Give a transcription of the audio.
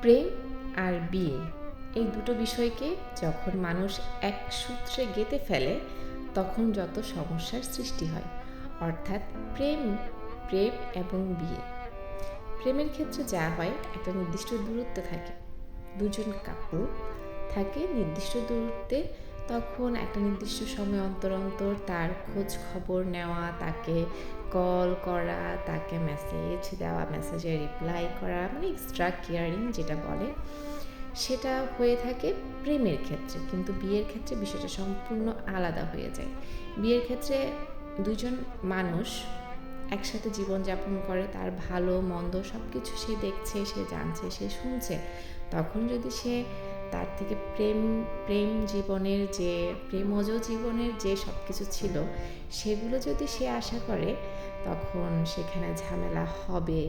প্রেম আর বিয়ে এই দুটো বিষয়কে যখন মানুষ এক সূত্রে গেঁথে ফেলে তখন যত সমস্যার সৃষ্টি হয়। অর্থাৎ প্রেম প্রেম এবং বিয়ে। প্রেমের ক্ষেত্রে যা হয়, একটা নির্দিষ্ট দূরত্বে থাকে, দুজন কাপল থাকে নির্দিষ্ট দূরত্বে, তখন একটা নির্দিষ্ট সময় অন্তর অন্তর তার খোঁজ খবর নেওয়া, তাকে কল করা, তাকে মেসেজ দেওয়া, মেসেজে রিপ্লাই করা, মানে এক্সট্রা কেয়ারিং যেটা বলে, সেটা হয়ে থাকে প্রেমের ক্ষেত্রে। কিন্তু বিয়ের ক্ষেত্রে বিষয়টা সম্পূর্ণ আলাদা হয়ে যায়। বিয়ের ক্ষেত্রে দুজন মানুষ একসাথে জীবনযাপন করে, তার ভালো মন্দ সব কিছু সে দেখছে, সে জানছে, সে শুনছে। তখন যদি সে তার থেকে প্রেম জীবনের যে প্রেমজ জীবনের যে সব কিছু ছিল সেগুলো যদি সে আশা করে, তখন সেখানে ঝামেলা হবে।